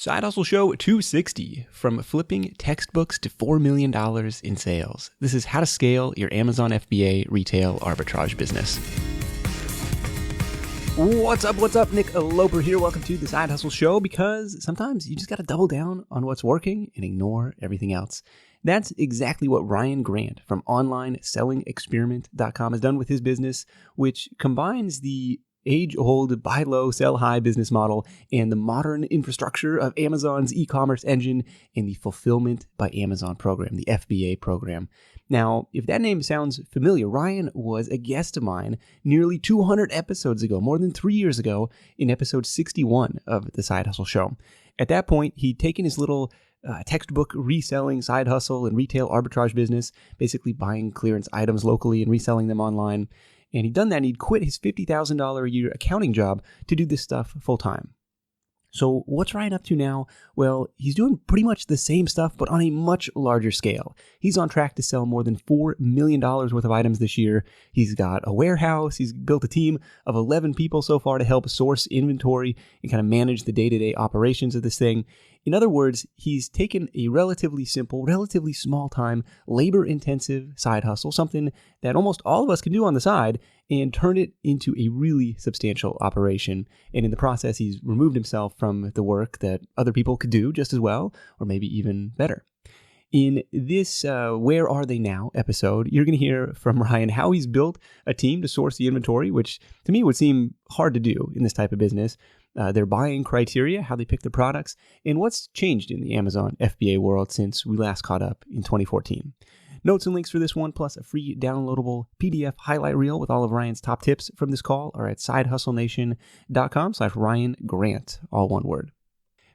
Side Hustle Show 260, from flipping textbooks to $4 million in sales. This is how to scale your Amazon FBA retail arbitrage business. What's up? Nick Loper here. Welcome to the Side Hustle Show, because sometimes you just got to double down on what's working and ignore everything else. That's exactly what Ryan Grant from OnlineSellingExperiment.com has done with his business, which combines the age-old buy low, sell high business model and the modern infrastructure of Amazon's e-commerce engine and the Fulfillment by Amazon program, the FBA program. Now, if that name sounds familiar, Ryan was a guest of mine nearly 200 episodes ago, more than 3 years ago, in episode 61 of the Side Hustle Show. At that point, he'd taken his little textbook reselling side hustle and retail arbitrage business, basically buying clearance items locally and reselling them online. And he'd done that, and he'd quit his $50,000 a year accounting job to do this stuff full time. So what's Ryan up to now? Well, he's doing pretty much the same stuff, but on a much larger scale. He's on track to sell more than $4 million worth of items this year. He's got a warehouse. He's built a team of 11 people so far to help source inventory and kind of manage the day-to-day operations of this thing. In other words, he's taken a relatively simple, relatively small-time, labor-intensive side hustle, something that almost all of us can do on the side, and turned it into a really substantial operation. And in the process, he's removed himself from the work that other people could do just as well, or maybe even better. In this Where Are They Now episode, you're going to hear from Ryan how he's built a team to source the inventory, which to me would seem hard to do in this type of business. Their buying criteria, how they pick the products, and what's changed in the Amazon FBA world since we last caught up in 2014. Notes and links for this one, plus a free downloadable PDF highlight reel with all of Ryan's top tips from this call, are at sidehustlenation.com/Ryan Grant, all one word.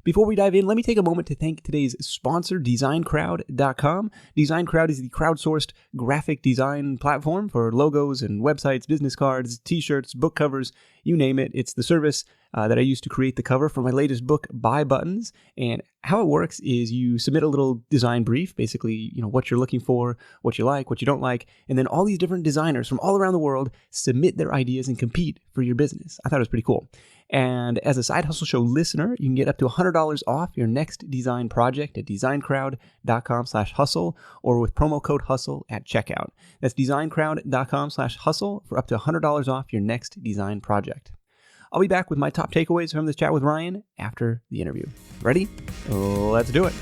Before we dive in, let me take a moment to thank today's sponsor, DesignCrowd.com. DesignCrowd is the crowdsourced graphic design platform for logos and websites, business cards, t-shirts, book covers, you name it. It's the service that I used to create the cover for my latest book, Buy Buttons. And how it works is you submit a little design brief, basically, what you're looking for, what you like, what you don't like, and then all these different designers from all around the world submit their ideas and compete for your business. I thought it was pretty cool. And as a Side Hustle Show listener, you can get up to $100 off your next design project at designcrowd.com/hustle or with promo code HUSTLE at checkout. That's designcrowd.com/hustle for up to $100 off your next design project. I'll be back with my top takeaways from this chat with Ryan after the interview. Ready? Let's do it.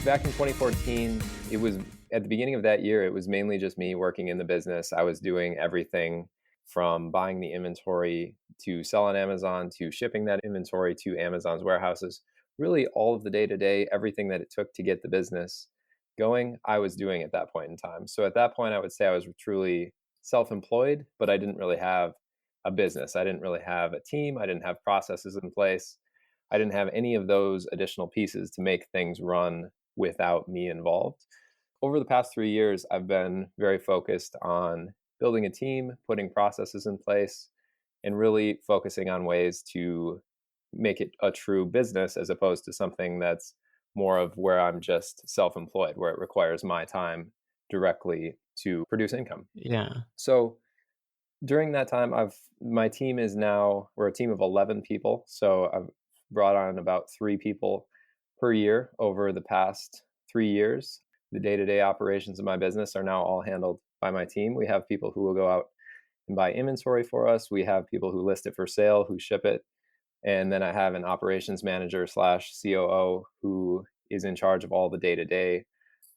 Back in 2014, it was at the beginning of that year, it was mainly just me working in the business. I was doing everything from buying the inventory to sell on Amazon to shipping that inventory to Amazon's warehouses. Really all of the day-to-day, everything that it took to get the business going, I was doing at that point in time. So at that point, I would say I was truly self-employed, but I didn't really have a business. I didn't really have a team. I didn't have processes in place. I didn't have any of those additional pieces to make things run without me involved. Over the past 3 years, I've been very focused on building a team, putting processes in place, and really focusing on ways to make it a true business as opposed to something that's more of where I'm just self-employed, where it requires my time directly to produce income. Yeah. So during that time, my team is now, we're a team of 11 people. So I've brought on about 3 people per year over the past 3 years. The day-to-day operations of my business are now all handled by my team. We have people who will go out and buy inventory for us. We have people who list it for sale, who ship it. And then I have an operations manager / COO who is in charge of all the day-to-day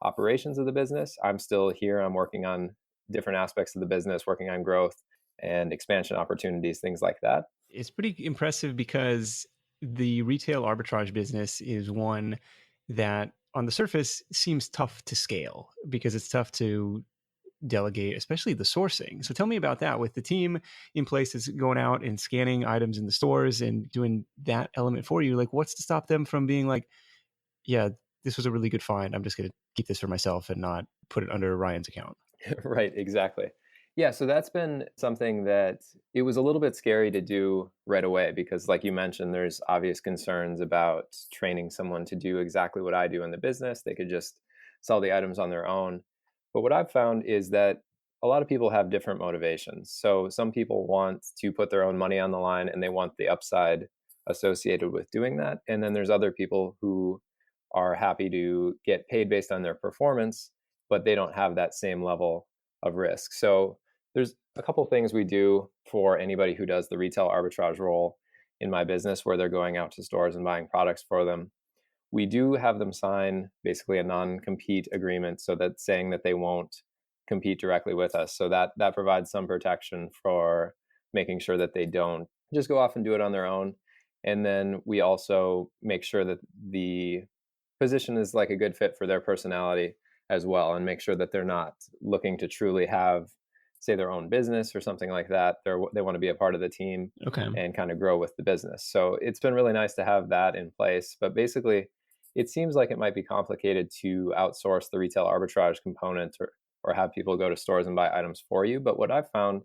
operations of the business. I'm still here. I'm working on different aspects of the business, working on growth and expansion opportunities, things like that. It's pretty impressive because the retail arbitrage business is one that on the surface seems tough to scale because it's tough to delegate, especially the sourcing. So tell me about that with the team in place that's going out and scanning items in the stores and doing that element for you. Like, what's to stop them from being like, yeah, this was a really good find. I'm just going to keep this for myself and not put it under Ryan's account. Right, exactly. Yeah, so that's been something that it was a little bit scary to do right away because, like you mentioned, there's obvious concerns about training someone to do exactly what I do in the business. They could just sell the items on their own. But what I've found is that a lot of people have different motivations. So some people want to put their own money on the line and they want the upside associated with doing that. And then there's other people who are happy to get paid based on their performance, but they don't have that same level of risk. So there's a couple things we do for anybody who does the retail arbitrage role in my business where they're going out to stores and buying products for them. We do have them sign basically a non-compete agreement, so that's saying that they won't compete directly with us. So that provides some protection for making sure that they don't just go off and do it on their own. And then we also make sure that the position is like a good fit for their personality as well, and make sure that they're not looking to truly have, say, their own business or something like that. They want to be a part of the team Okay. and kind of grow with the business. So it's been really nice to have that in place. But basically, it seems like it might be complicated to outsource the retail arbitrage component or have people go to stores and buy items for you. But what I've found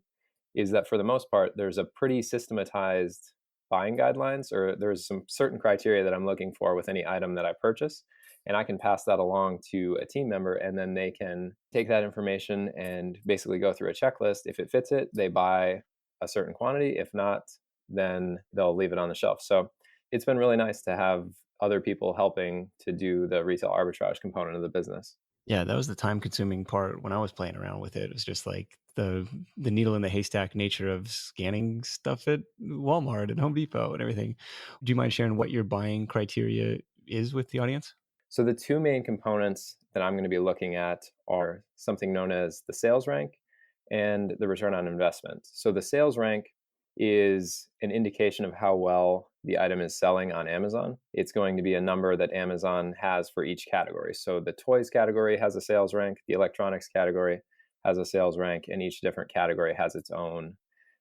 is that for the most part, there's a pretty systematized buying guidelines, or there's some certain criteria that I'm looking for with any item that I purchase. And I can pass that along to a team member, and then they can take that information and basically go through a checklist. If it fits it, they buy a certain quantity. If not, then they'll leave it on the shelf. So it's been really nice to have other people helping to do the retail arbitrage component of the business. Yeah, that was the time consuming part when I was playing around with it. It was just like the needle in the haystack nature of scanning stuff at Walmart and Home Depot and everything. Do you mind sharing what your buying criteria is with the audience? So the two main components that I'm going to be looking at are something known as the sales rank and the return on investment. So the sales rank is an indication of how well the item is selling on Amazon. It's going to be a number that Amazon has for each category. So the toys category has a sales rank, the electronics category has a sales rank, and each different category has its own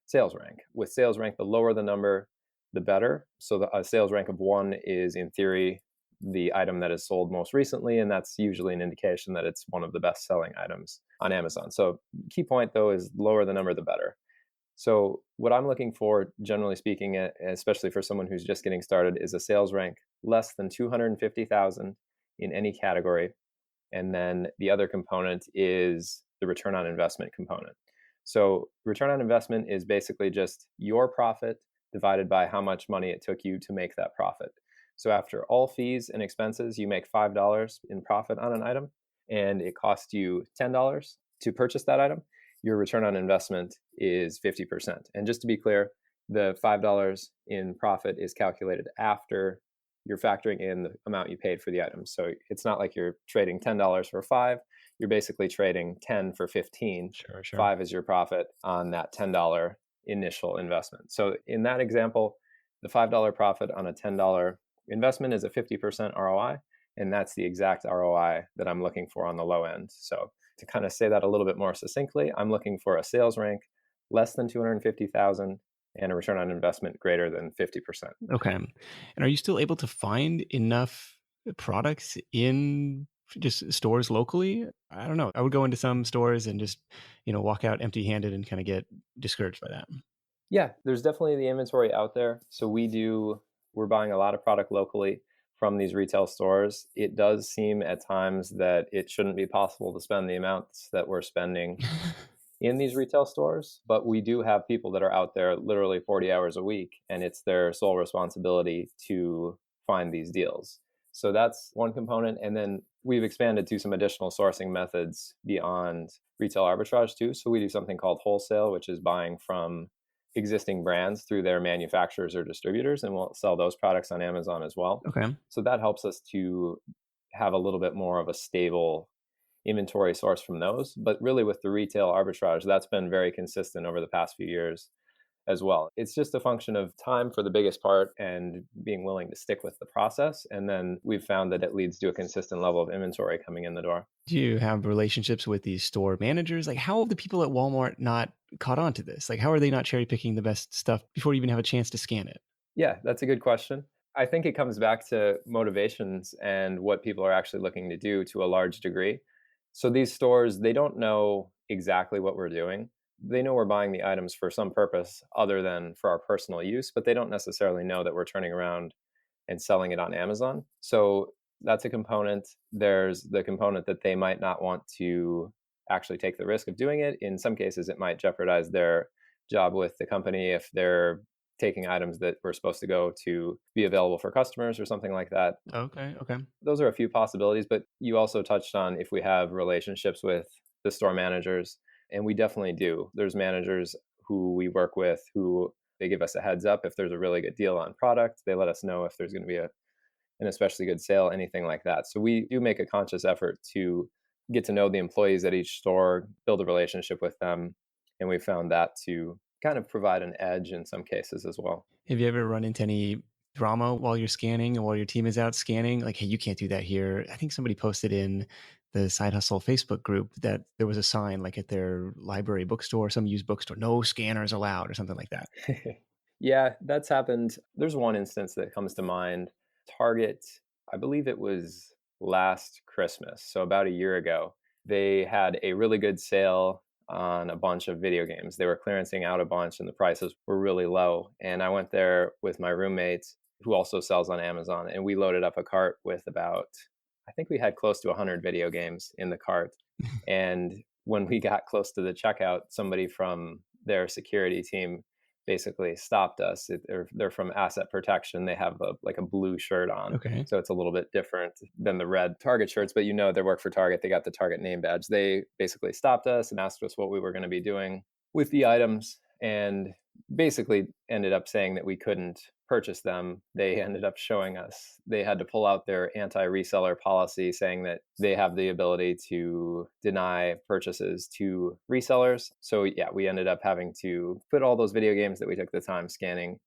sales rank. With sales rank, the lower the number, the better. So a sales rank of 1 is, in theory, the item that is sold most recently, and that's usually an indication that it's one of the best selling items on Amazon. So key point, though, is lower the number, the better. So what I'm looking for, generally speaking, especially for someone who's just getting started, is a sales rank less than 250,000 in any category. And then the other component is the return on investment component. So return on investment is basically just your profit divided by how much money it took you to make that profit. So after all fees and expenses, you make $5 in profit on an item, and it cost you $10 to purchase that item. Your return on investment is 50%. And just to be clear, the $5 in profit is calculated after you're factoring in the amount you paid for the item. So it's not like you're trading $10 for 5. You're basically trading 10 for 15. Sure. 5 is your profit on that $10 initial investment. So in that example, the $5 profit on a $10 investment is a 50% ROI. And that's the exact ROI that I'm looking for on the low end. So to kind of say that a little bit more succinctly, I'm looking for a sales rank less than 250,000 and a return on investment greater than 50%. Okay. And are you still able to find enough products in just stores locally? I don't know. I would go into some stores and just, walk out empty handed and kind of get discouraged by that. Yeah, there's definitely the inventory out there. So we're buying a lot of product locally from these retail stores. It does seem at times that it shouldn't be possible to spend the amounts that we're spending in these retail stores, but we do have people that are out there literally 40 hours a week, and it's their sole responsibility to find these deals. So that's one component. And then we've expanded to some additional sourcing methods beyond retail arbitrage too. So we do something called wholesale, which is buying from existing brands through their manufacturers or distributors, and we'll sell those products on Amazon as well. Okay. So that helps us to have a little bit more of a stable inventory source from those. But really with the retail arbitrage, that's been very consistent over the past few years as well. It's just a function of time for the biggest part and being willing to stick with the process. And then we've found that it leads to a consistent level of inventory coming in the door. Do you have relationships with these store managers? Like, how have the people at Walmart not caught on to this? Like, how are they not cherry picking the best stuff before you even have a chance to scan it? Yeah, that's a good question. I think it comes back to motivations and what people are actually looking to do to a large degree. So these stores, they don't know exactly what we're doing. They know we're buying the items for some purpose other than for our personal use, but they don't necessarily know that we're turning around and selling it on Amazon. So that's a component. There's the component that they might not want to actually take the risk of doing it. In some cases, it might jeopardize their job with the company if they're taking items that were supposed to go to be available for customers or something like that. Okay. Okay. Those are a few possibilities, but you also touched on if we have relationships with the store managers, and we definitely do. There's managers who we work with who they give us a heads up if there's a really good deal on product. They let us know if there's going to be an especially good sale, anything like that. So we do make a conscious effort to get to know the employees at each store, build a relationship with them, and we found that to kind of provide an edge in some cases as well. Have you ever run into any drama while you're scanning and while your team is out scanning? Like, hey, you can't do that here. I think somebody posted in the Side Hustle Facebook group that there was a sign like at their library bookstore, some used bookstore, no scanners allowed or something like that. Yeah, that's happened. There's one instance that comes to mind. Target, I believe it was last Christmas, so about a year ago, they had a really good sale on a bunch of video games. They were clearancing out a bunch and the prices were really low. And I went there with my roommate who also sells on Amazon, and we loaded up a cart with about, I think we had close to 100 video games in the cart. And when we got close to the checkout, somebody from their security team basically stopped us. They're from asset protection. They have like a blue shirt on. Okay. So it's a little bit different than the red Target shirts, but they work for Target. They got the Target name badge. They basically stopped us and asked us what we were going to be doing with the items, and basically ended up saying that we couldn't purchase them. They ended up showing us they had to pull out their anti-reseller policy, saying that they have the ability to deny purchases to resellers. So yeah, we ended up having to put all those video games that we took the time scanning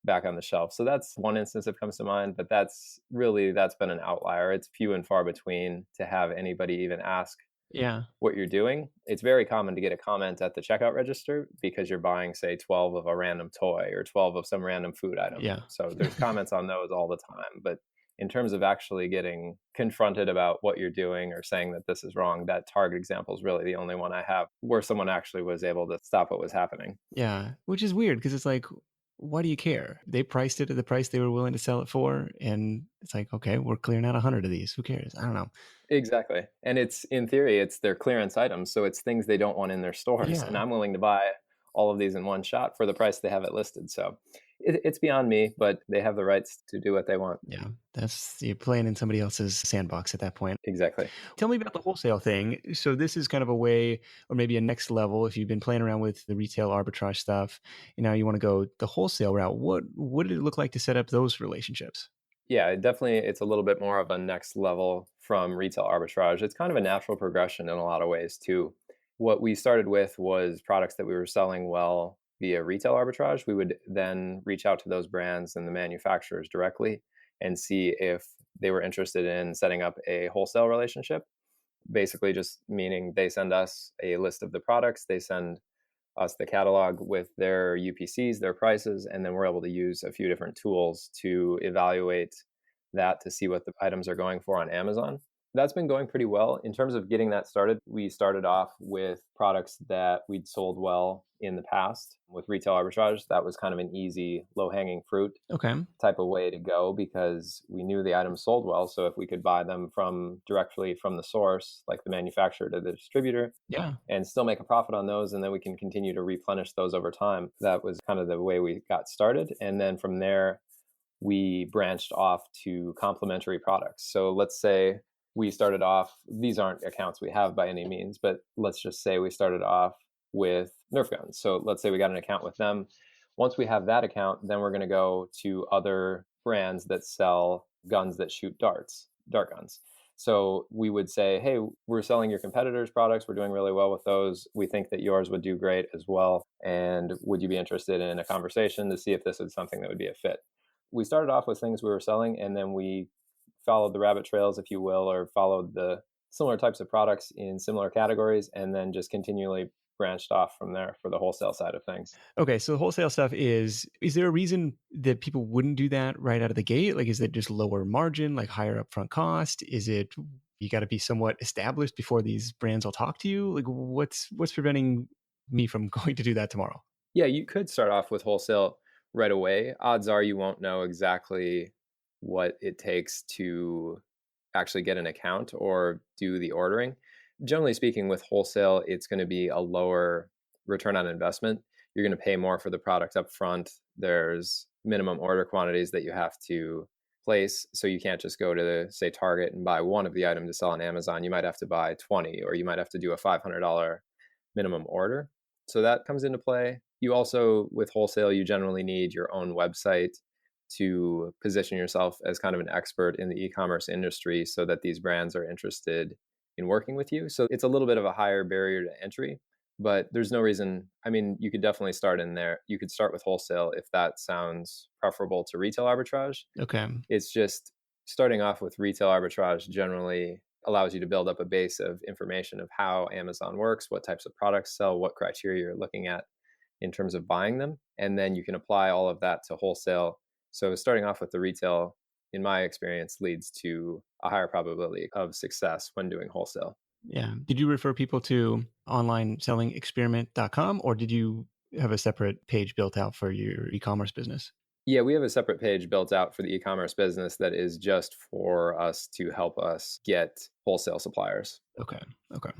back on the shelf. So that's one instance that comes to mind, but that's been an outlier. It's few and far between to have anybody even ask Yeah. what you're doing. It's very common to get a comment at the checkout register because you're buying, say, 12 of a random toy or 12 of some random food item. Yeah. So there's comments on those all the time. But in terms of actually getting confronted about what you're doing or saying that this is wrong, that Target example is really the only one I have where someone actually was able to stop what was happening. Yeah. Which is weird because it's like, why do you care? They priced it at the price they were willing to sell it for. And it's like, okay, we're clearing out 100 of these. Who cares? I don't know. Exactly. And it's, in theory, it's their clearance items. So it's things they don't want in their stores. Yeah. And I'm willing to buy all of these in one shot for the price they have it listed. So it's beyond me, but they have the rights to do what they want. Yeah. You're playing in somebody else's sandbox at that point. Exactly. Tell me about the wholesale thing. So this is kind of a way, or maybe a next level, if you've been playing around with the retail arbitrage stuff, and now you want to go the wholesale route. What did it look like to set up those relationships? Yeah, it's a little bit more of a next level from retail arbitrage. It's kind of a natural progression in a lot of ways too. What we started with was products that we were selling well via retail arbitrage. We would then reach out to those brands and the manufacturers directly and see if they were interested in setting up a wholesale relationship. Basically, just meaning they send us a list of the products, they send us the catalog with their UPCs, their prices, and then we're able to use a few different tools to evaluate that to see what the items are going for on Amazon. That's been going pretty well. In terms of getting that started, we started off with products that we'd sold well in the past with retail arbitrage. That was kind of an easy, low-hanging fruit Okay. type of way to go because we knew the items sold well. So if we could buy them directly from the source, like the manufacturer to the distributor, Yeah. and still make a profit on those, and then we can continue to replenish those over time. That was kind of the way we got started. And then from there, we branched off to complementary products. So let's say we started off, these aren't accounts we have by any means, but let's just say we started off with Nerf guns. So let's say we got an account with them. Once we have that account, then we're going to go to other brands that sell guns that shoot dart guns. So we would say, hey, we're selling your competitors' products. We're doing really well with those. We think that yours would do great as well. And would you be interested in a conversation to see if this is something that would be a fit? We started off with things we were selling, and then we followed the rabbit trails, if you will, or followed the similar types of products in similar categories, and then just continually branched off from there for the wholesale side of things. Okay, so the wholesale stuff is there a reason that people wouldn't do that right out of the gate? Like, is it just lower margin, like higher upfront cost? Is it you got to be somewhat established before these brands will talk to you? Like, what's preventing me from going to do that tomorrow? Yeah, you could start off with wholesale right away. Odds are you won't know exactly what it takes to actually get an account or do the ordering. Generally speaking, with wholesale, it's going to be a lower return on investment. you're going to pay more for the product up front. There's minimum order quantities that you have to place. So you can't just go to, say, Target and buy one of the item to sell on Amazon. You might have to buy 20, or you might have to do a $500 minimum order. So that comes into play. You also, with wholesale, you generally need your own website to position yourself as kind of an expert in the e-commerce industry so that these brands are interested in working with you. So it's a little bit of a higher barrier to entry, but there's no reason. I mean, you could definitely start in there. You could start with wholesale if that sounds preferable to retail arbitrage. Okay. It's just starting off with retail arbitrage generally allows you to build up a base of information of how Amazon works, what types of products sell, what criteria you're looking at in terms of buying them. And then you can apply all of that to wholesale. So starting off with the retail, in my experience, leads to a higher probability of success when doing wholesale. Yeah. Did you refer people to onlinesellingexperiment.com, or did you have a separate page built out for your e-commerce business? Yeah, we have a separate page built out for the e-commerce business that is just for us to help us get wholesale suppliers. Okay. Okay.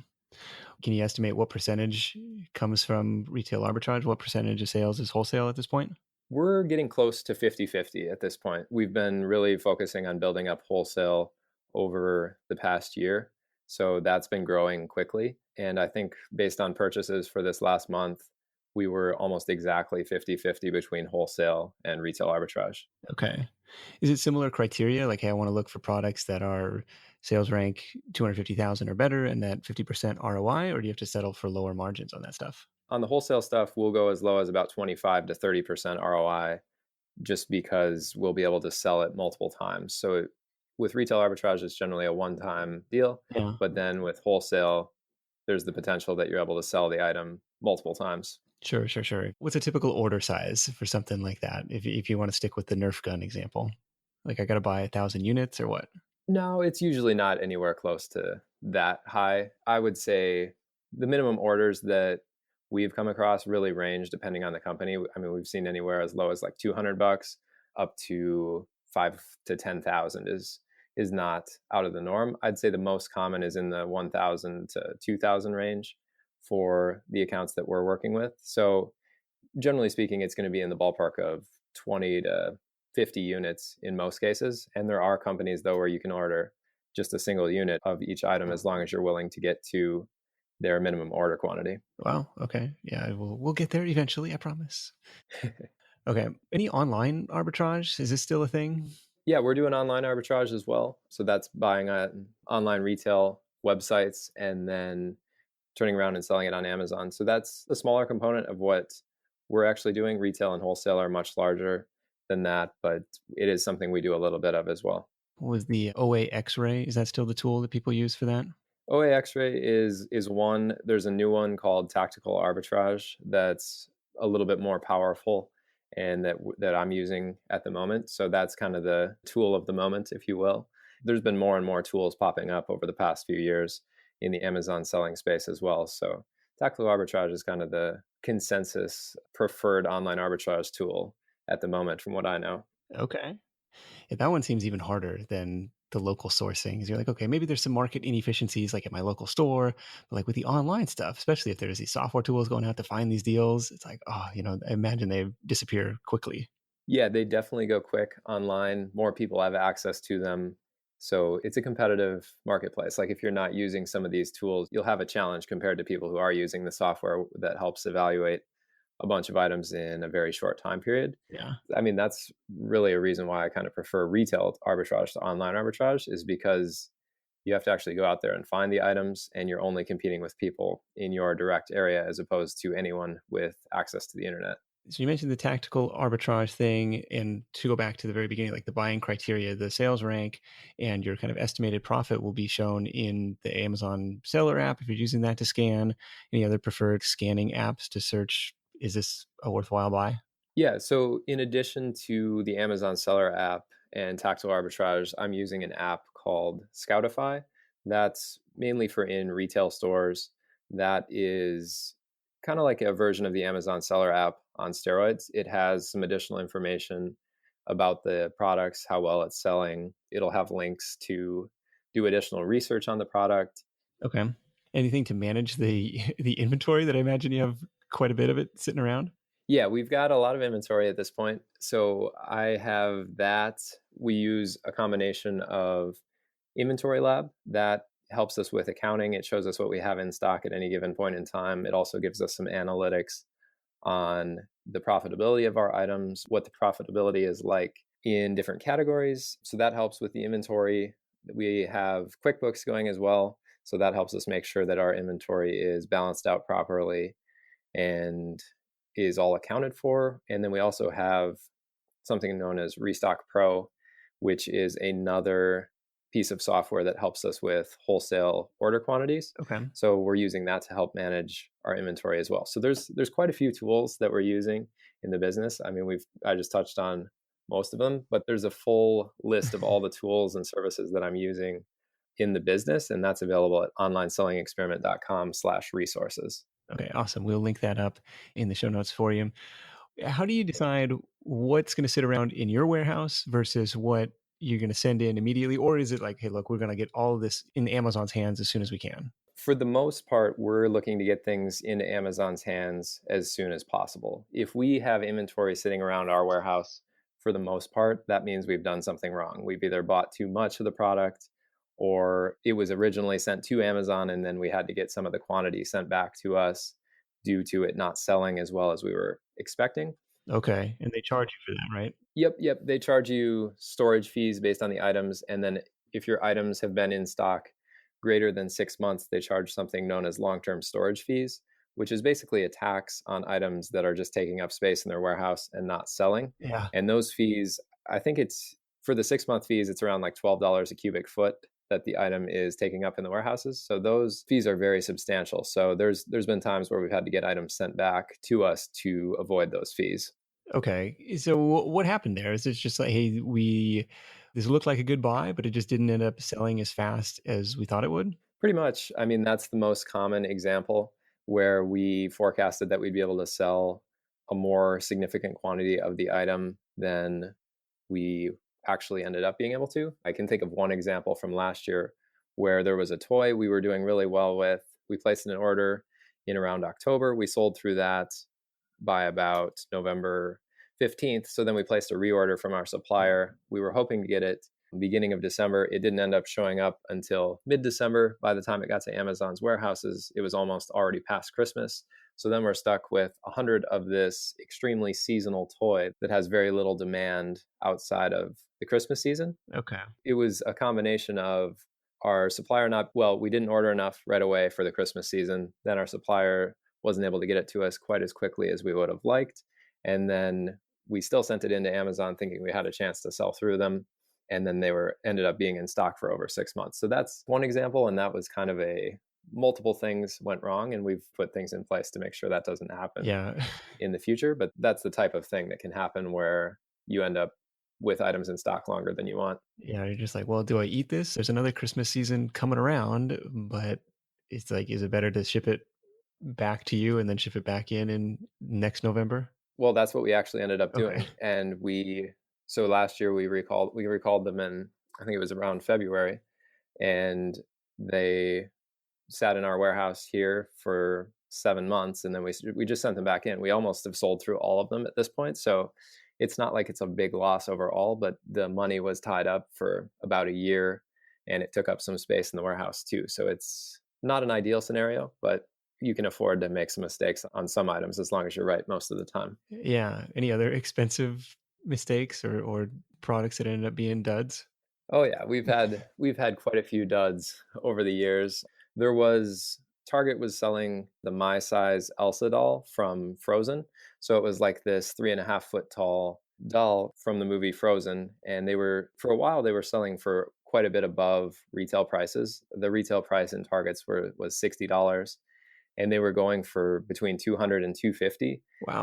Can you estimate what percentage comes from retail arbitrage? What percentage of sales is wholesale at this point? We're getting close to 50-50 at this point. We've been really focusing on building up wholesale over the past year. So that's been growing quickly. And I think based on purchases for this last month, we were almost exactly 50-50 between wholesale and retail arbitrage. Okay. Is it similar criteria? Like, hey, I want to look for products that are sales rank 250,000 or better and that 50% ROI, or do you have to settle for lower margins on that stuff? On the wholesale stuff, we'll go as low as about 25 to 30% ROI just because we'll be able to sell it multiple times. So with retail arbitrage, it's generally a one-time deal. Yeah. But then with wholesale, there's the potential that you're able to sell the item multiple times. Sure. What's a typical order size for something like that? If you want to stick with the Nerf gun example, like I got to buy 1,000 units or what? No, it's usually not anywhere close to that high. I would say the minimum orders that we've come across really range depending on the company. I mean, we've seen anywhere as low as like $200 up to 5 to 10,000 is not out of the norm. I'd say the most common is in the 1,000 to 2,000 range for the accounts that we're working with. So generally speaking, it's going to be in the ballpark of 20 to 50 units in most cases. And there are companies, though, where you can order just a single unit of each item as long as you're willing to get to their minimum order quantity. Wow. Okay. Yeah, we'll get there eventually, I promise. Okay. Any online arbitrage? Is this still a thing? Yeah, we're doing online arbitrage as well. So that's buying on online retail websites and then turning around and selling it on Amazon. So that's a smaller component of what we're actually doing. Retail and wholesale are much larger than that, but it is something we do a little bit of as well. What was the OA X-ray? Is that still the tool that people use for that? OA X-ray is one. There's a new one called Tactical Arbitrage that's a little bit more powerful and that I'm using at the moment. So that's kind of the tool of the moment, if you will. There's been more and more tools popping up over the past few years in the Amazon selling space as well. So Tactical Arbitrage is kind of the consensus preferred online arbitrage tool at the moment, from what I know. Okay. Yeah, that one seems even harder than the local sourcing. You're like, okay, maybe there's some market inefficiencies like at my local store, but like with the online stuff, especially if there's these software tools going out to find these deals, it's like, oh, I imagine they disappear quickly. Yeah, they definitely go quick online. More people have access to them. So it's a competitive marketplace. Like if you're not using some of these tools, you'll have a challenge compared to people who are using the software that helps evaluate a bunch of items in a very short time period. Yeah. I mean, that's really a reason why I kind of prefer retail arbitrage to online arbitrage, is because you have to actually go out there and find the items, and you're only competing with people in your direct area as opposed to anyone with access to the internet. So you mentioned the tactical arbitrage thing, and to go back to the very beginning, like the buying criteria, the sales rank and your kind of estimated profit will be shown in the Amazon seller app if you're using that to scan. Any other preferred scanning apps to search, is this a worthwhile buy? Yeah, so in addition to the Amazon seller app and tactical arbitrage, I'm using an app called Scoutify. That's mainly for in retail stores. That is kind of like a version of the Amazon seller app on steroids. It has some additional information about the products, how well it's selling. It'll have links to do additional research on the product. Okay. Anything to manage the inventory that I imagine you have quite a bit of it sitting around? Yeah, we've got a lot of inventory at this point. So I have that. We use a combination of Inventory Lab that helps us with accounting. It shows us what we have in stock at any given point in time. It also gives us some analytics on the profitability of our items, what the profitability is like in different categories. So that helps with the inventory. We have QuickBooks going as well. So that helps us make sure that our inventory is balanced out properly and is all accounted for. And then we also have something known as Restock Pro, which is another piece of software that helps us with wholesale order quantities. Okay. So we're using that to help manage our inventory as well. So there's quite a few tools that we're using in the business. I mean, I just touched on most of them, but there's a full list of all the tools and services that I'm using in the business, and that's available at onlinesellingexperiment.com/resources. Okay, awesome. We'll link that up in the show notes for you. How do you decide what's going to sit around in your warehouse versus what you're going to send in immediately? Or is it like, hey, look, we're going to get all of this in Amazon's hands as soon as we can? For the most part, we're looking to get things into Amazon's hands as soon as possible. If we have inventory sitting around our warehouse, for the most part, that means we've done something wrong. We've either bought too much of the product, or it was originally sent to Amazon and then we had to get some of the quantity sent back to us due to it not selling as well as we were expecting. Okay. And they charge you for that, right? Yep. They charge you storage fees based on the items. And then if your items have been in stock greater than 6 months, they charge something known as long-term storage fees, which is basically a tax on items that are just taking up space in their warehouse and not selling. Yeah. And those fees, I think it's for the 6-month fees, it's around like $12 a cubic foot that the item is taking up in the warehouses. So those fees are very substantial. So there's been times where we've had to get items sent back to us to avoid those fees. Okay. So what happened there? Is it just like, hey, this looked like a good buy, but it just didn't end up selling as fast as we thought it would? Pretty much. I mean, that's the most common example where we forecasted that we'd be able to sell a more significant quantity of the item than we actually ended up being able to. I can think of one example from last year where there was a toy we were doing really well with. We placed an order in around October. We sold through that by about November 15th. So then we placed a reorder from our supplier. We were hoping to get it beginning of December. It didn't end up showing up until mid-December. By the time it got to Amazon's warehouses, it was almost already past Christmas. So then we're stuck with 100 of this extremely seasonal toy that has very little demand outside of the Christmas season. Okay. It was a combination of our supplier we didn't order enough right away for the Christmas season. Then our supplier wasn't able to get it to us quite as quickly as we would have liked. And then we still sent it into Amazon thinking we had a chance to sell through them. And then they ended up being in stock for over 6 months. So that's one example. And that was kind of multiple things went wrong, and we've put things in place to make sure that doesn't happen in the future. But that's the type of thing that can happen where you end up with items in stock longer than you want. Yeah, you're just like, well, do I eat this? There's another Christmas season coming around, but it's like, is it better to ship it back to you and then ship it back in next November? Well, that's what we actually ended up doing. Okay. And so last year we recalled them in, I think it was around February, and they sat in our warehouse here for 7 months, and then we just sent them back in. We almost have sold through all of them at this point. So it's not like it's a big loss overall, but the money was tied up for about a year and it took up some space in the warehouse too. So it's not an ideal scenario, but you can afford to make some mistakes on some items as long as you're right most of the time. Yeah. Any other expensive mistakes or products that ended up being duds? Oh yeah, we've had quite a few duds over the years. Target was selling the My Size Elsa doll from Frozen. So it was like this 3.5 foot tall doll from the movie Frozen. And for a while, they were selling for quite a bit above retail prices. The retail price in Targets was $60. And they were going for between $200 and $250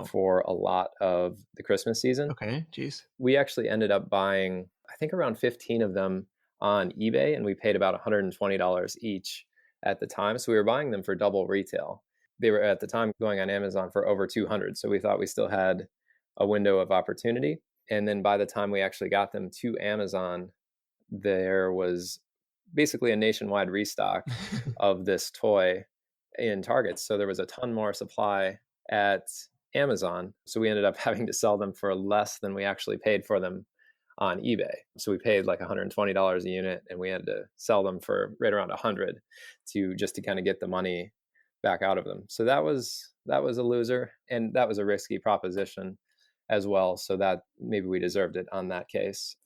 for a lot of the Christmas season. Okay, geez. We actually ended up buying, I think, around 15 of them on eBay, and we paid about $120 each at the time. So we were buying them for double retail. They were at the time going on Amazon for over $200. So we thought we still had a window of opportunity. And then by the time we actually got them to Amazon, there was basically a nationwide restock of this toy in Targets. So there was a ton more supply at Amazon. So we ended up having to sell them for less than we actually paid for them on eBay. So we paid like $120 a unit, and we had to sell them for right around 100 to kind of get the money back out of them. So that was a loser, and that was a risky proposition as well. So that maybe we deserved it on that case.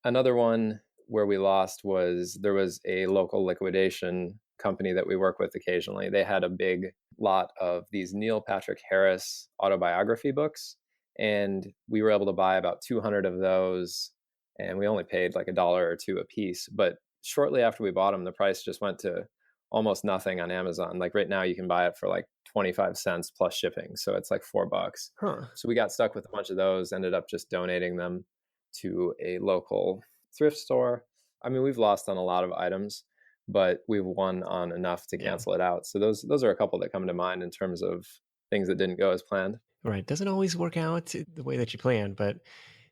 Another one where we lost was there was a local liquidation company that we work with occasionally. They had a big lot of these Neil Patrick Harris autobiography books, and we were able to buy about 200 of those, and we only paid like $1 or $2 a piece. But shortly after we bought them, the price just went to almost nothing on Amazon. Like right now, you can buy it for like 25 cents plus shipping, so it's like $4. Huh. So we got stuck with a bunch of those, ended up just donating them to a local thrift store. I mean, we've lost on a lot of items, but we've won on enough to cancel it out. So those are a couple that come to mind in terms of things that didn't go as planned. Right. Doesn't always work out the way that you plan, but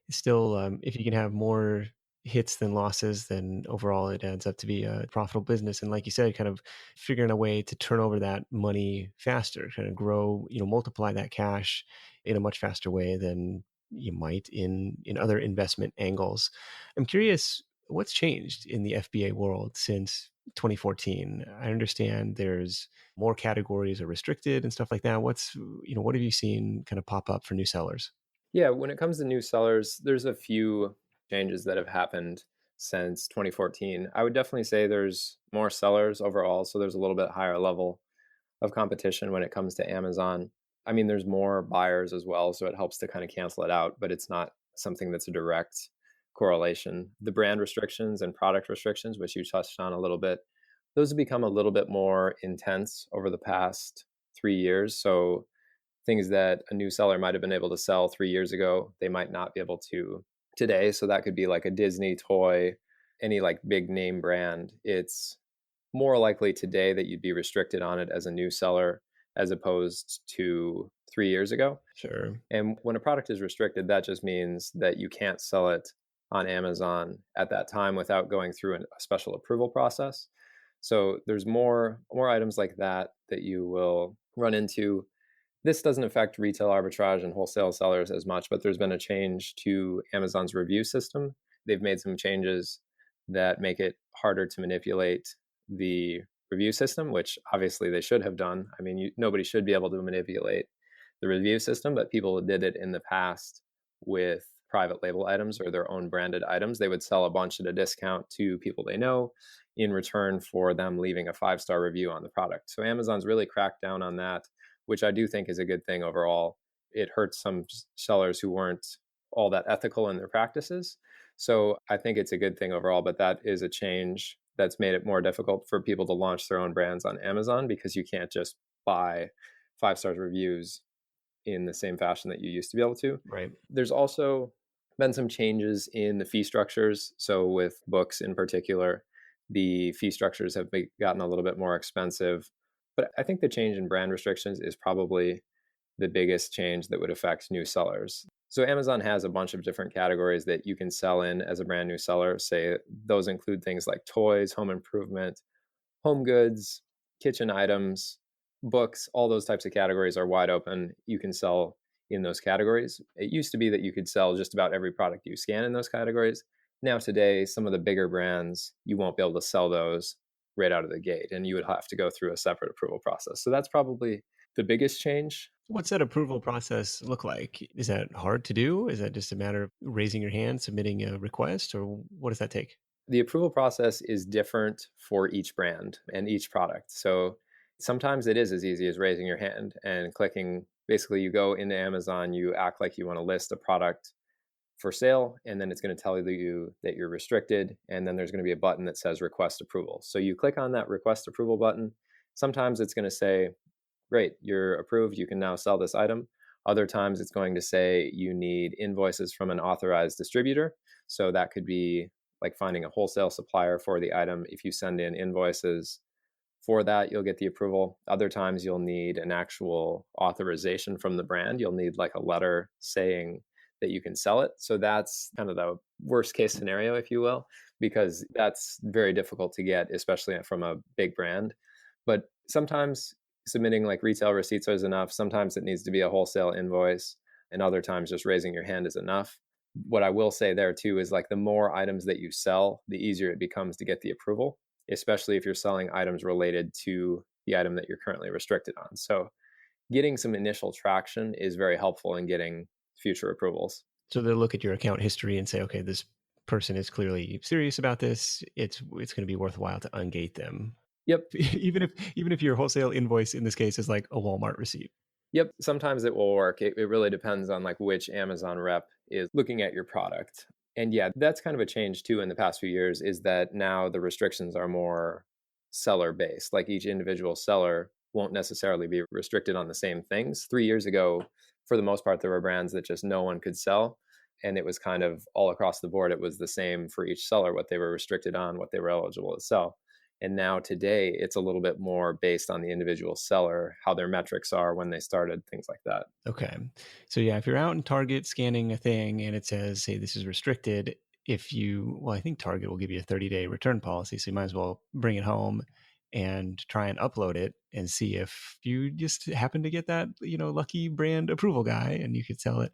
still, if you can have more hits than losses, then overall it adds up to be a profitable business. And like you said, kind of figuring a way to turn over that money faster, kind of grow, multiply that cash in a much faster way than you might in other investment angles. I'm curious, what's changed in the FBA world since 2014? I understand there's more categories are restricted and stuff like that. What have you seen kind of pop up for new sellers? Yeah, when it comes to new sellers, there's a few changes that have happened since 2014. I would definitely say there's more sellers overall, so there's a little bit higher level of competition when it comes to Amazon. I mean, there's more buyers as well, so it helps to kind of cancel it out, but it's not something that's a direct correlation. The brand restrictions and product restrictions, which you touched on a little bit, those have become a little bit more intense over the past 3 years. So things that a new seller might have been able to sell 3 years ago, they might not be able to today. So that could be like a Disney toy, any like big name brand. It's more likely today that you'd be restricted on it as a new seller as opposed to 3 years ago. Sure. And when a product is restricted, that just means that you can't sell it on Amazon at that time without going through a special approval process. So there's more items like that that you will run into. This doesn't affect retail arbitrage and wholesale sellers as much, but there's been a change to Amazon's review system. They've made some changes that make it harder to manipulate the review system, which obviously they should have done. I mean, nobody should be able to manipulate the review system, but people did it in the past with private label items or their own branded items. They would sell a bunch at a discount to people they know in return for them leaving a 5-star review on the product. So Amazon's really cracked down on that, which I do think is a good thing overall. It hurts some sellers who weren't all that ethical in their practices. So I think it's a good thing overall, but that is a change that's made it more difficult for people to launch their own brands on Amazon because you can't just buy 5-star reviews in the same fashion that you used to be able to. Right. There's also been some changes in the fee structures. So with books in particular, the fee structures have gotten a little bit more expensive. But I think the change in brand restrictions is probably the biggest change that would affect new sellers. So Amazon has a bunch of different categories that you can sell in as a brand new seller. Say those include things like toys, home improvement, home goods, kitchen items, books, all those types of categories are wide open. You can sell in those categories. It used to be that you could sell just about every product you scan in those categories. Now today, some of the bigger brands, you won't be able to sell those right out of the gate, and you would have to go through a separate approval process. So that's probably the biggest change. What's that approval process look like? Is that hard to do? Is that just a matter of raising your hand, submitting a request, or what does that take? The approval process is different for each brand and each product. So sometimes it is as easy as raising your hand and clicking. Basically, you go into Amazon, you act like you want to list a product for sale, and then it's going to tell you that you're restricted, and then there's going to be a button that says request approval. So you click on that request approval button. Sometimes it's going to say, great, you're approved, you can now sell this item. Other times it's going to say you need invoices from an authorized distributor. So that could be like finding a wholesale supplier for the item. If you send in invoices for that, you'll get the approval. Other times you'll need an actual authorization from the brand. You'll need like a letter saying that you can sell it. So that's kind of the worst case scenario, if you will, because that's very difficult to get, especially from a big brand. But sometimes submitting like retail receipts is enough. Sometimes it needs to be a wholesale invoice, and other times just raising your hand is enough. What I will say there too is like the more items that you sell, the easier it becomes to get the approval, especially if you're selling items related to the item that you're currently restricted on. So getting some initial traction is very helpful in getting future approvals. So they'll look at your account history and say, okay, this person is clearly serious about this. It's going to be worthwhile to ungate them. Yep. even if your wholesale invoice in this case is like a Walmart receipt. Yep. Sometimes it will work. It really depends on like which Amazon rep is looking at your product. And yeah, that's kind of a change too in the past few years, is that now the restrictions are more seller based. Like each individual seller won't necessarily be restricted on the same things. 3 years ago, for the most part, there were brands that just no one could sell. And it was kind of all across the board. It was the same for each seller, what they were restricted on, what they were eligible to sell. And now today, it's a little bit more based on the individual seller, how their metrics are when they started, things like that. Okay. So yeah, if you're out in Target scanning a thing and it says, hey, this is restricted, I think Target will give you a 30-day return policy. So you might as well bring it home and try and upload it and see if you just happen to get that, lucky brand approval guy and you could sell it.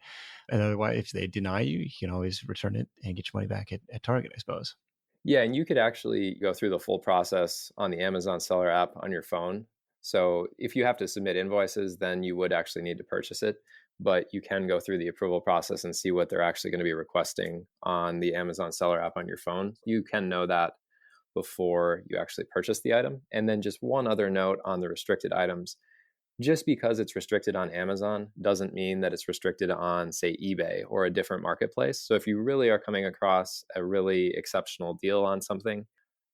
And otherwise, if they deny you, you can always return it and get your money back at Target, I suppose. Yeah, and you could actually go through the full process on the Amazon Seller app on your phone. So if you have to submit invoices, then you would actually need to purchase it. But you can go through the approval process and see what they're actually going to be requesting on the Amazon Seller app on your phone. You can know that before you actually purchase the item. And then just one other note on the restricted items. Just because it's restricted on Amazon doesn't mean that it's restricted on, say, eBay or a different marketplace. So if you really are coming across a really exceptional deal on something,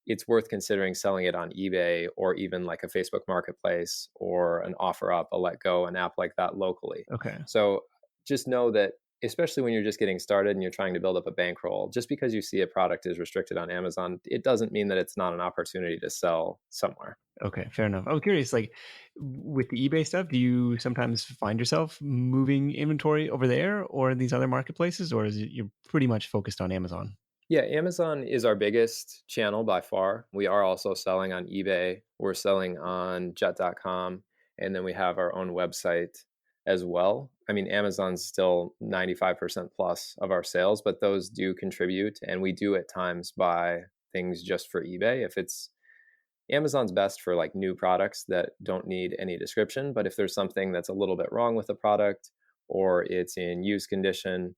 it's worth considering selling it on eBay or even like a Facebook marketplace or an OfferUp, a Letgo, an app like that locally. Okay. So just know that, especially when you're just getting started and you're trying to build up a bankroll, just because you see a product is restricted on Amazon, it doesn't mean that it's not an opportunity to sell somewhere. Okay, fair enough. I was curious, like with the eBay stuff, do you sometimes find yourself moving inventory over there or in these other marketplaces, or is it you're pretty much focused on Amazon? Yeah, Amazon is our biggest channel by far. We are also selling on eBay. We're selling on jet.com. And then we have our own website as well. I mean, Amazon's still 95% plus of our sales, but those do contribute. And we do at times buy things just for eBay. If it's Amazon's best for like new products that don't need any description. But if there's something that's a little bit wrong with the product or it's in used condition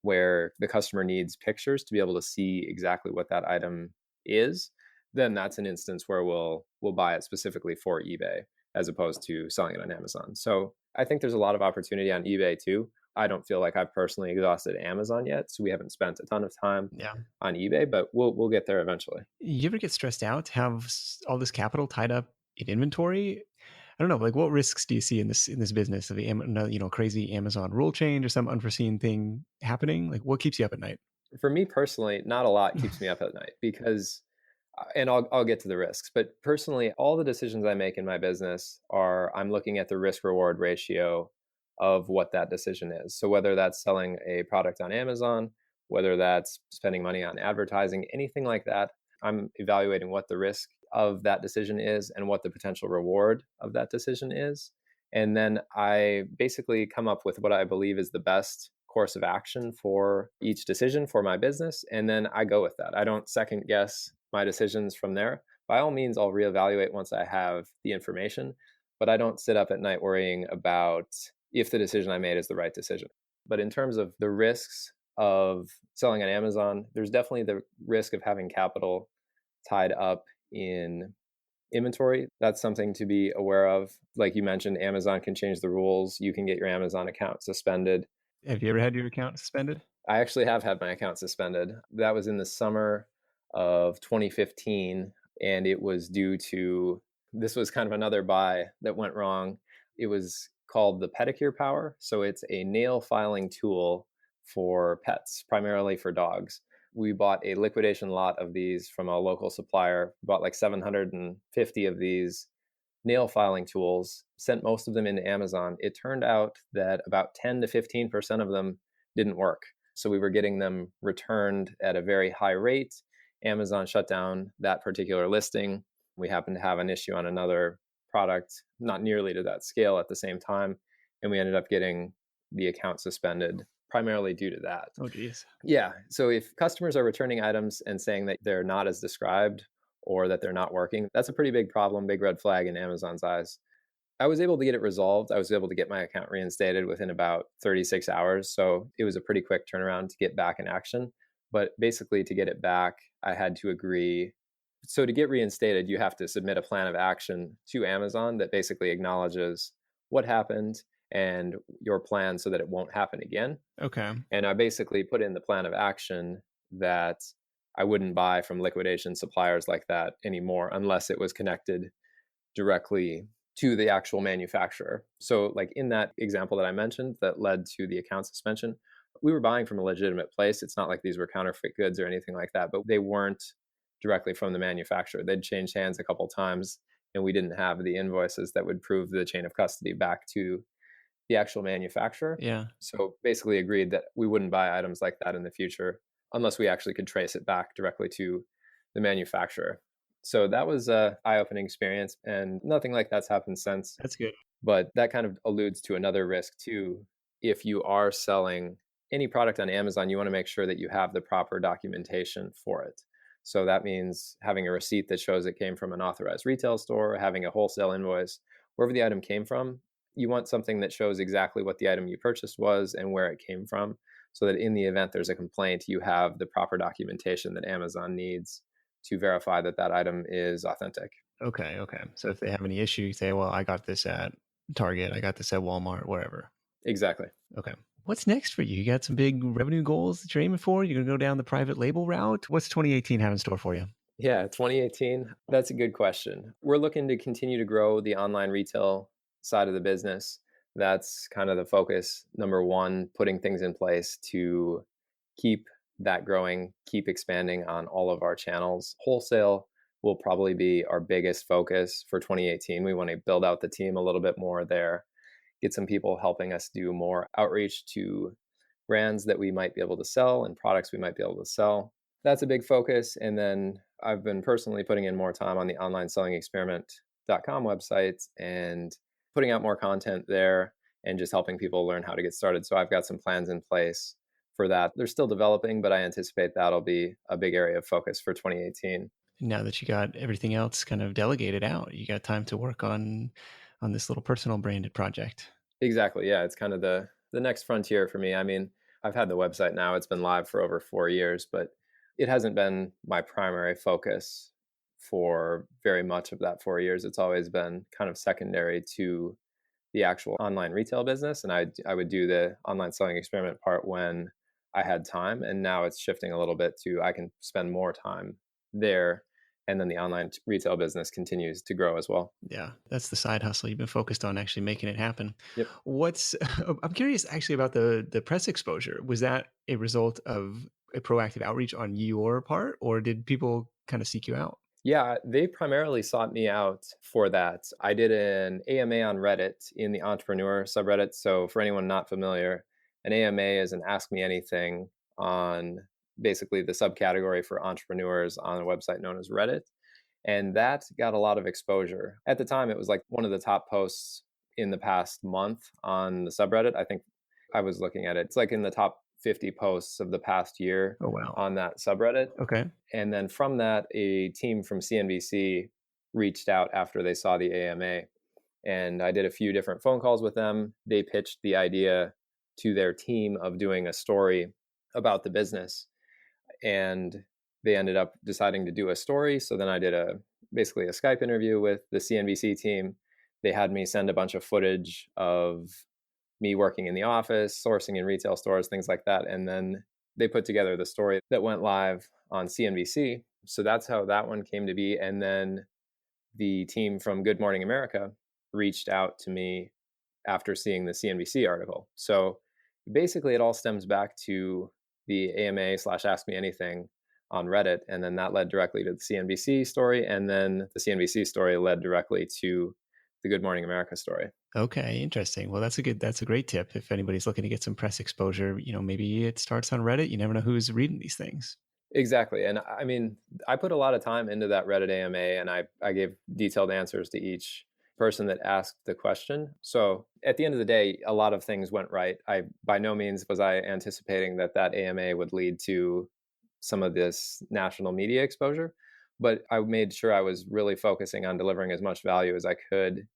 where the customer needs pictures to be able to see exactly what that item is, then that's an instance where we'll buy it specifically for eBay as opposed to selling it on Amazon. So I think there's a lot of opportunity on eBay too. I don't feel like I've personally exhausted Amazon yet, so we haven't spent a ton of time on eBay, but we'll get there eventually. You ever get stressed out to have all this capital tied up in inventory? I don't know, like what risks do you see in this business of the crazy Amazon rule change or some unforeseen thing happening? Like what keeps you up at night? For me personally, not a lot keeps me up at night because, and I'll get to the risks, but personally, all the decisions I make in my business I'm looking at the risk reward ratio of what that decision is. So whether that's selling a product on Amazon, whether that's spending money on advertising, anything like that, I'm evaluating what the risk of that decision is and what the potential reward of that decision is. And then I basically come up with what I believe is the best course of action for each decision for my business. And then I go with that. I don't second guess my decisions from there. By all means, I'll reevaluate once I have the information, but I don't sit up at night worrying about if the decision I made is the right decision. But in terms of the risks of selling on Amazon, there's definitely the risk of having capital tied up in inventory. That's something to be aware of. Like you mentioned, Amazon can change the rules. You can get your Amazon account suspended. Have you ever had your account suspended? I actually have had my account suspended. That was in the summer of 2015, and it was due to, this was kind of another buy that went wrong. It was called the Pedicure Power. So it's a nail filing tool for pets, primarily for dogs. We bought a liquidation lot of these from a local supplier, bought like 750 of these nail filing tools, sent most of them into Amazon. It turned out that about 10 to 15% of them didn't work. So we were getting them returned at a very high rate. Amazon shut down that particular listing. We happened to have an issue on another product, not nearly to that scale at the same time. And we ended up getting the account suspended primarily due to that. Oh, geez. Yeah. So if customers are returning items and saying that they're not as described or that they're not working, that's a pretty big problem, big red flag in Amazon's eyes. I was able to get it resolved. I was able to get my account reinstated within about 36 hours. So it was a pretty quick turnaround to get back in action. But basically, to get it back, I had to agree. So to get reinstated, you have to submit a plan of action to Amazon that basically acknowledges what happened and your plan so that it won't happen again. Okay. And I basically put in the plan of action that I wouldn't buy from liquidation suppliers like that anymore unless it was connected directly to the actual manufacturer. So like in that example that I mentioned that led to the account suspension, we were buying from a legitimate place. It's not like these were counterfeit goods or anything like that, but they weren't directly from the manufacturer. They'd changed hands a couple times and we didn't have the invoices that would prove the chain of custody back to the actual manufacturer. Yeah. So basically agreed that we wouldn't buy items like that in the future unless we actually could trace it back directly to the manufacturer. So that was a eye-opening experience, and nothing like that's happened since. That's good. But that kind of alludes to another risk too. If you are selling any product on Amazon, you want to make sure that you have the proper documentation for it. So that means having a receipt that shows it came from an authorized retail store, having a wholesale invoice, wherever the item came from. You want something that shows exactly what the item you purchased was and where it came from, so that in the event there's a complaint, you have the proper documentation that Amazon needs to verify that that item is authentic. Okay. So if they have any issue, you say, well, I got this at Target, I got this at Walmart, wherever. Exactly. Okay. What's next for you? You got some big revenue goals that you're aiming for? You're going to go down the private label route? What's 2018 have in store for you? Yeah, 2018, that's a good question. We're looking to continue to grow the online retail side of the business. That's kind of the focus. Number one, putting things in place to keep that growing, keep expanding on all of our channels. Wholesale will probably be our biggest focus for 2018. We want to build out the team a little bit more there, get some people helping us do more outreach to brands that we might be able to sell and products we might be able to sell. That's a big focus. And then I've been personally putting in more time on the online selling experiment.com website and putting out more content there and just helping people learn how to get started. So I've got some plans in place for that. They're still developing, but I anticipate that'll be a big area of focus for 2018. Now that you got everything else kind of delegated out, you got time to work on this little personal branded project. Exactly. Yeah. It's kind of the next frontier for me. I mean, I've had the website now, it's been live for over 4 years, but it hasn't been my primary focus for very much of that 4 years. It's always been kind of secondary to the actual online retail business. And I would do the online selling experiment part when I had time. And now it's shifting a little bit to I can spend more time there. And then the online retail business continues to grow as well. Yeah, that's the side hustle. You've been focused on actually making it happen. Yep. I'm curious actually about the press exposure. Was that a result of a proactive outreach on your part, or did people kind of seek you out? Yeah, they primarily sought me out for that. I did an AMA on Reddit in the entrepreneur subreddit. So for anyone not familiar, an AMA is an Ask Me Anything on basically the subcategory for entrepreneurs on a website known as Reddit. And that got a lot of exposure. At the time, it was like one of the top posts in the past month on the subreddit. I think I was looking at it. It's like in the top 50 posts of the past year. Oh, wow. On that subreddit. Okay. And then from that, a team from CNBC reached out after they saw the AMA. And I did a few different phone calls with them. They pitched the idea to their team of doing a story about the business. And they ended up deciding to do a story. So then I did basically a Skype interview with the CNBC team. They had me send a bunch of footage of me working in the office, sourcing in retail stores, things like that. And then they put together the story that went live on CNBC. So that's how that one came to be. And then the team from Good Morning America reached out to me after seeing the CNBC article. So basically it all stems back to the AMA/Ask Me Anything on Reddit. And then that led directly to the CNBC story. And then the CNBC story led directly to the Good Morning America story. Okay, interesting. Well, that's a great tip. If anybody's looking to get some press exposure, maybe it starts on Reddit. You never know who's reading these things. Exactly. And I mean, I put a lot of time into that Reddit AMA and I gave detailed answers to each person that asked the question. So at the end of the day, a lot of things went right. By no means was I anticipating that AMA would lead to some of this national media exposure, but I made sure I was really focusing on delivering as much value as I could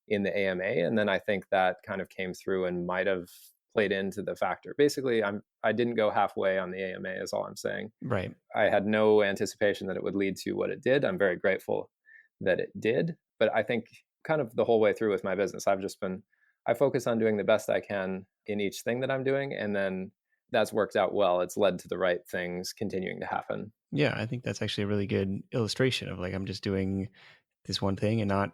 in the AMA. And then I think that kind of came through and might have played into the factor. Basically, I didn't go halfway on the AMA is all I'm saying. Right. I had no anticipation that it would lead to what it did. I'm very grateful that it did. But I think kind of the whole way through with my business, I focus on doing the best I can in each thing that I'm doing. And then that's worked out well. It's led to the right things continuing to happen. Yeah, I think that's actually a really good illustration of like, I'm just doing this one thing and not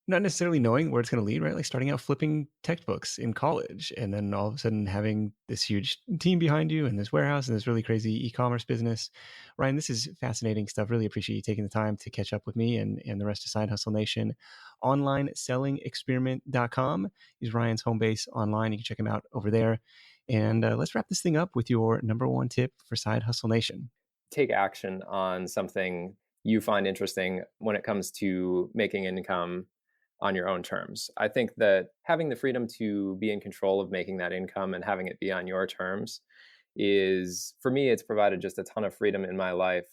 necessarily knowing where it's going to lead, right? Like starting out flipping textbooks in college and then all of a sudden having this huge team behind you and this warehouse and this really crazy e-commerce business. Ryan, this is fascinating stuff. Really appreciate you taking the time to catch up with me and the rest of Side Hustle Nation. OnlineSellingExperiment.com is Ryan's home base online. You can check him out over there. And let's wrap this thing up with your number one tip for Side Hustle Nation. Take action on something you find interesting when it comes to making income on your own terms. I think that having the freedom to be in control of making that income and having it be on your terms is, for me, it's provided just a ton of freedom in my life.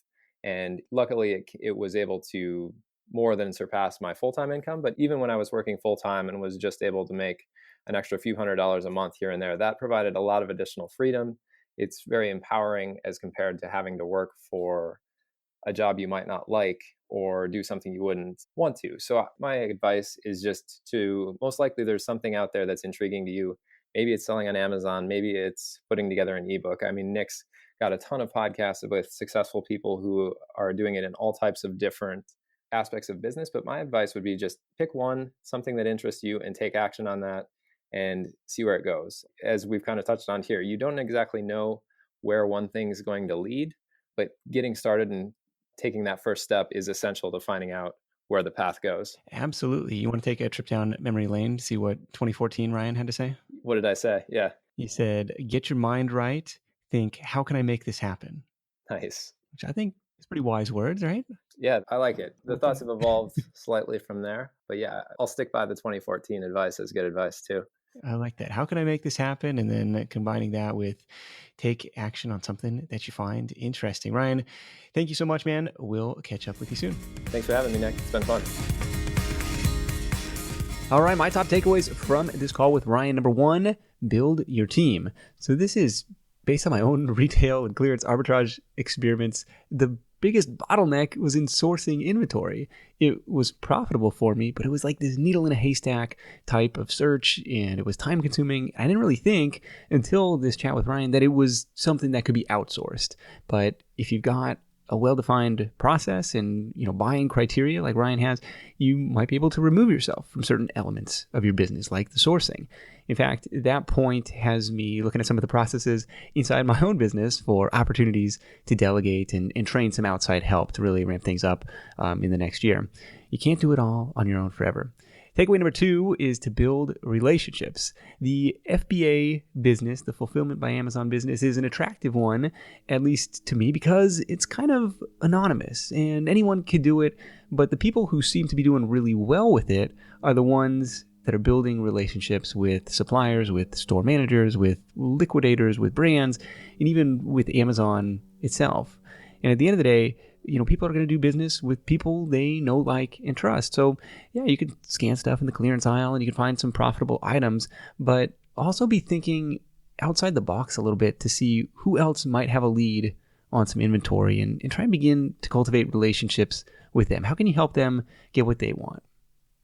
And luckily, it was able to more than surpass my full-time income. But even when I was working full-time and was just able to make an extra few $100s a month here and there, that provided a lot of additional freedom. It's very empowering as compared to having to work for a job you might not like or do something you wouldn't want to. So my advice is just to, most likely there's something out there that's intriguing to you. Maybe it's selling on Amazon. Maybe it's putting together an ebook. I mean, Nick's got a ton of podcasts with successful people who are doing it in all types of different aspects of business. But my advice would be just pick one, something that interests you, and take action on that and see where it goes. As we've kind of touched on here, you don't exactly know where one thing is going to lead, but getting started and taking that first step is essential to finding out where the path goes. Absolutely. You want to take a trip down memory lane to see what 2014 Ryan had to say? What did I say? Yeah. He said, get your mind right. Think, how can I make this happen? Nice. Which I think is pretty wise words, right? Yeah, I like it. The thoughts have evolved slightly from there. But yeah, I'll stick by the 2014 advice as good advice too. I like that. How can I make this happen? And then combining that with take action on something that you find interesting. Ryan, thank you so much, man. We'll catch up with you soon. Thanks for having me, Nick. It's been fun. All right, my top takeaways from this call with Ryan. Number one, build your team. So this is based on my own retail and clearance arbitrage experiments. The biggest bottleneck was in sourcing inventory. It was profitable for me, but it was like this needle in a haystack type of search, and it was time consuming. I didn't really think until this chat with Ryan that it was something that could be outsourced. But if you've got a well-defined process and buying criteria like Ryan has, you might be able to remove yourself from certain elements of your business, like the sourcing. In fact, that point has me looking at some of the processes inside my own business for opportunities to delegate and train some outside help to really ramp things up in the next year. You can't do it all on your own forever. Takeaway number two is to build relationships. The FBA business, the Fulfillment by Amazon business, is an attractive one, at least to me, because it's kind of anonymous and anyone can do it. But the people who seem to be doing really well with it are the ones that are building relationships with suppliers, with store managers, with liquidators, with brands, and even with Amazon itself. And at the end of the day, people are going to do business with people they know, like, and trust. So yeah, you can scan stuff in the clearance aisle and you can find some profitable items, but also be thinking outside the box a little bit to see who else might have a lead on some inventory and try and begin to cultivate relationships with them. How can you help them get what they want?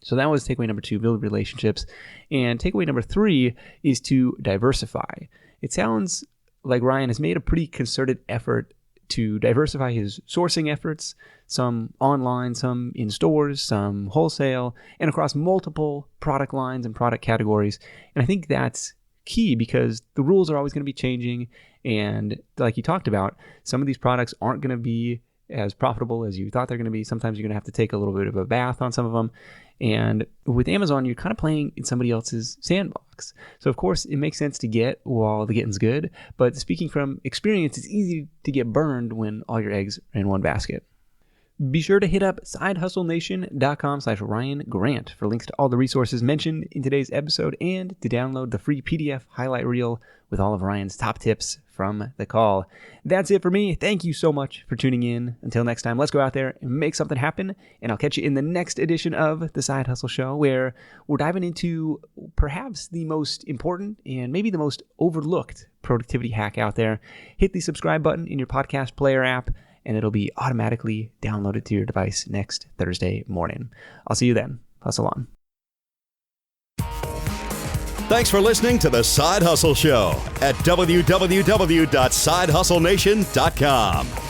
So that was takeaway number two, build relationships. And takeaway number three is to diversify. It sounds like Ryan has made a pretty concerted effort to diversify his sourcing efforts, some online, some in stores, some wholesale, and across multiple product lines and product categories. And I think that's key because the rules are always going to be changing. And like you talked about, some of these products aren't going to be as profitable as you thought they're going to be. Sometimes you're going to have to take a little bit of a bath on some of them. And with Amazon, you're kind of playing in somebody else's sandbox. So of course, it makes sense to get while the getting's good. But speaking from experience, it's easy to get burned when all your eggs are in one basket. Be sure to hit up sidehustlenation.com/Ryan Grant for links to all the resources mentioned in today's episode and to download the free PDF highlight reel with all of Ryan's top tips from the call. That's it for me. Thank you so much for tuning in. Until next time, let's go out there and make something happen. And I'll catch you in the next edition of The Side Hustle Show, where we're diving into perhaps the most important and maybe the most overlooked productivity hack out there. Hit the subscribe button in your podcast player app, and it'll be automatically downloaded to your device next Thursday morning. I'll see you then. Hustle on. Thanks for listening to The Side Hustle Show at www.sidehustlenation.com.